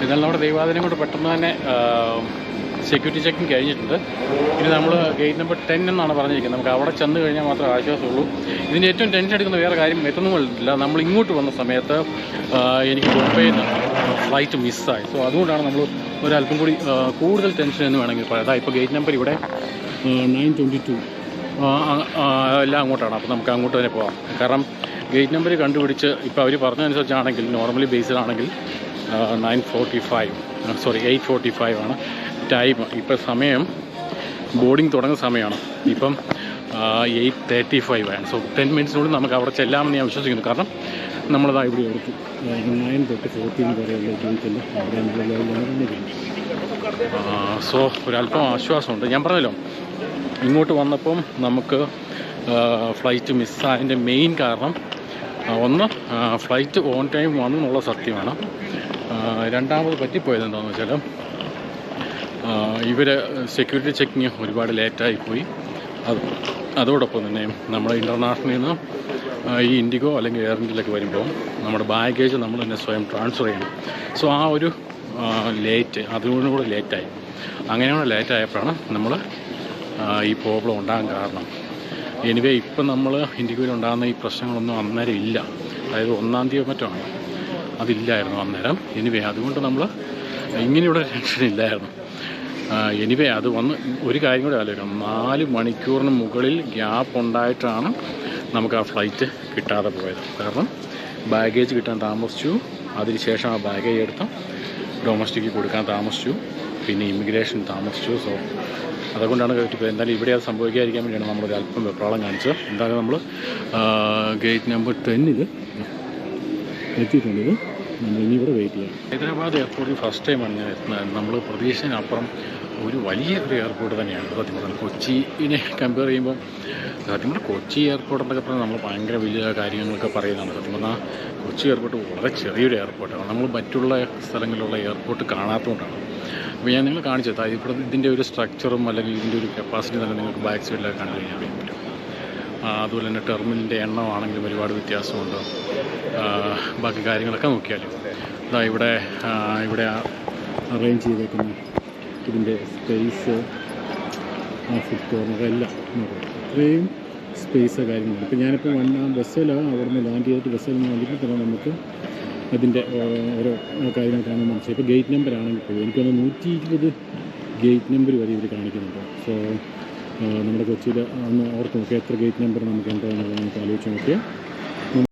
എന്നാൽ നമ്മുടെ ദൈവാദിനം കൊണ്ട് പെട്ടെന്ന് തന്നെ സെക്യൂരിറ്റി ചെക്കിങ് കഴിഞ്ഞിട്ടുണ്ട്. ഇനി നമ്മൾ ഗേറ്റ് നമ്പർ 10 എന്നാണ് പറഞ്ഞിരിക്കുന്നത്. നമുക്ക് അവിടെ ചെന്ന് കഴിഞ്ഞാൽ മാത്രമേ ആശ്വാസമുള്ളൂ. ഇതിൻ്റെ ഏറ്റവും ടെൻഷൻ എടുക്കുന്ന വേറെ കാര്യം എത്തുന്നില്ല. നമ്മൾ ഇങ്ങോട്ട് വന്ന സമയത്ത് എനിക്ക് ബോംബെയിൽ നിന്ന് ഫ്ലൈറ്റ് മിസ്സായി. സോ അതുകൊണ്ടാണ് നമ്മൾ ഒരല്പം കൂടി കൂടുതൽ ടെൻഷൻ എന്ന് വേണമെങ്കിൽ പറയാം. അതാ ഇപ്പോൾ ഗേറ്റ് നമ്പർ ഇവിടെ 922 എല്ലാം അങ്ങോട്ടാണ്. അപ്പോൾ നമുക്ക് അങ്ങോട്ട് തന്നെ പോകാം. കാരണം ഗേറ്റ് നമ്പർ കണ്ടുപിടിച്ച് ഇപ്പോൾ അവർ പറഞ്ഞതനുസരിച്ചാണെങ്കിൽ നോർമലി ബേസിലാണെങ്കിൽ 8:45 ആണ് ടൈം. ഇപ്പോൾ സമയം ബോർഡിങ് തുടങ്ങുന്ന സമയമാണ്. ഇപ്പം 8:35 ആണ്. സോ 10 മിനിറ്റ്സിനുള്ളിൽ നമുക്ക് അവിടെ ചെല്ലാമെന്ന് ഞാൻ വിശ്വസിക്കുന്നു. കാരണം നമ്മളതാ ഇവിടെ എടുത്തു 9 തൊട്ട് 14 വരെയുള്ള ഗേറ്റല്ല അവിടെ നമ്മൾ. സോ ഒരല്പം ആശ്വാസമുണ്ട്. ഞാൻ പറഞ്ഞല്ലോ ഇങ്ങോട്ട് വന്നപ്പം നമുക്ക് ഫ്ലൈറ്റ് മിസ്സായതിൻ്റെ മെയിൻ കാരണം ഒന്ന് ഫ്ലൈറ്റ് ഓൺ ടൈം വന്നു എന്നുള്ള സത്യമാണ്. രണ്ടാമത് പറ്റിപ്പോയത് എന്താണെന്ന് വെച്ചാൽ ഇവർ സെക്യൂരിറ്റി ചെക്കിങ് ഒരുപാട് ലേറ്റായിപ്പോയി. അതോടൊപ്പം തന്നെ നമ്മുടെ ഇൻ്റർനാഷണലിൽ നിന്ന് ഈ ഇൻഡിഗോ അല്ലെങ്കിൽ എയർ ഇന്ത്യയിലൊക്കെ വരുമ്പോൾ നമ്മുടെ ബാഗേജ് നമ്മൾ തന്നെ സ്വയം ട്രാൻസ്ഫർ ചെയ്യണം. സോ ആ ഒരു അതുകൊണ്ടുകൂടെ ലേറ്റായി. അങ്ങനെയാണ് ലേറ്റായപ്പോഴാണ് നമ്മൾ ഈ പ്രോബ്ലം ഉണ്ടാകാൻ കാരണം. എനിവേ ഇപ്പം നമ്മൾ ഇൻഡിഗോയിൽ ഉണ്ടാകുന്ന ഈ പ്രശ്നങ്ങളൊന്നും അന്നേരം ഇല്ല. അതായത് 1-ാം തീയതി മറ്റാണ് അതില്ലായിരുന്നു അന്നേരം. എനിവേ അതുകൊണ്ട് നമ്മൾ ഇങ്ങനെയുള്ള ടെൻഷൻ ഇല്ലായിരുന്നു. എനിവേ അത് വന്ന് ഒരു കാര്യം കൂടെ ആലോചിക്കണം. 4 മണിക്കൂറിന് മുകളിൽ ഗ്യാപ്പ് ഉണ്ടായിട്ടാണ് നമുക്ക് ആ ഫ്ലൈറ്റ് കിട്ടാതെ പോയത്. കാരണം ബാഗേജ് കിട്ടാൻ താമസിച്ചു. അതിനുശേഷം ആ ബാഗേജ് എടുത്ത് ഡൊമസ്റ്റിക്ക് കൊടുക്കാൻ താമസിച്ചു. പിന്നെ ഇമിഗ്രേഷൻ താമസിച്ചു. സോ അതുകൊണ്ടാണ് കേട്ടിപ്പോൾ. എന്തായാലും ഇവിടെ അത് സംഭവിക്കാതിരിക്കാൻ വേണ്ടിയാണ് നമ്മളൊരു അല്പം വെപ്രാളം കാണിച്ചത്. എന്തായാലും നമ്മൾ ഗേറ്റ് നമ്പർ 10 എത്തിയിട്ടുണ്ട്. നമ്മൾ ഇനി ഇവിടെ വെയിറ്റ് ചെയ്യാം. ഹൈദരാബാദ് എയർപോർട്ടിൽ ഫസ്റ്റ് ടൈമാണ് ഞാൻ എത്തുന്നത്. നമ്മൾ പ്രതീക്ഷയിനപ്പുറം ഒരു വലിയൊരു എയർപോർട്ട് തന്നെയാണ് സത്യം പറഞ്ഞാൽ. കൊച്ചിനെ കമ്പയർ ചെയ്യുമ്പോൾ സത്യം പറഞ്ഞാൽ കൊച്ചി എയർപോർട്ട് എന്നൊക്കെ പറഞ്ഞാൽ നമ്മൾ ഭയങ്കര വലിയ കാര്യങ്ങളൊക്കെ പറയുന്നതാണ്. സത്യം പറഞ്ഞാൽ കൊച്ചി എയർപോർട്ട് വളരെ ചെറിയൊരു എയർപോർട്ടാണ്. നമ്മൾ മറ്റുള്ള സ്ഥലങ്ങളിലുള്ള എയർപോർട്ട് കാണാത്തതുകൊണ്ടാണ്. അപ്പോൾ ഞാൻ നിങ്ങൾ കാണിച്ചത് ഇവിടെ ഇതിൻ്റെ ഒരു സ്ട്രക്ചറും അല്ലെങ്കിൽ ഇതിൻ്റെ ഒരു കപ്പാസിറ്റി തന്നെ നിങ്ങൾക്ക് ബാക്ക് സൈഡിലൊക്കെ കണ്ടു കഴിഞ്ഞാൽ അറിയാൻ പറ്റും. അതുപോലെ തന്നെ ടെർമിനലിൻ്റെ എണ്ണമാണെങ്കിലും ഒരുപാട് വ്യത്യാസമുണ്ട്. ബാക്കി കാര്യങ്ങളൊക്കെ നോക്കിയാലും ഇവിടെ അറേഞ്ച് ചെയ്തേക്കുന്ന ഇതിൻ്റെ സ്പേസ്, ഫുഡ് കോർണർ എല്ലാം ഇത്രയും സ്പേസ് കാര്യങ്ങളുണ്ട്. ഇപ്പോൾ ഞാനിപ്പോൾ ബസ്സിലാണ് അവിടെ നിന്ന് ലാൻഡ് ചെയ്തിട്ട് ബസ്സിൽ നിന്ന് വന്നിട്ട് തന്നെ നമുക്ക് അതിൻ്റെ ഓരോ കാര്യങ്ങൾ കാണാൻ മനസ്സിലായി. ഇപ്പോൾ ഗേറ്റ് നമ്പർ ആണെങ്കിൽ പോയി എനിക്കൊന്ന് 120 ഗേറ്റ് നമ്പർ വരെ ഇവർ കാണിക്കുന്നുണ്ട്. സോ നമ്മുടെ കൊച്ചിയിൽ ഒന്ന് ഓർത്ത് നോക്കിയാൽ എത്ര ഗേറ്റ് നമ്പർ നമുക്ക് എന്താണെന്നുള്ളത് നമുക്ക് ആലോചിച്ച് നോക്കിയാൽ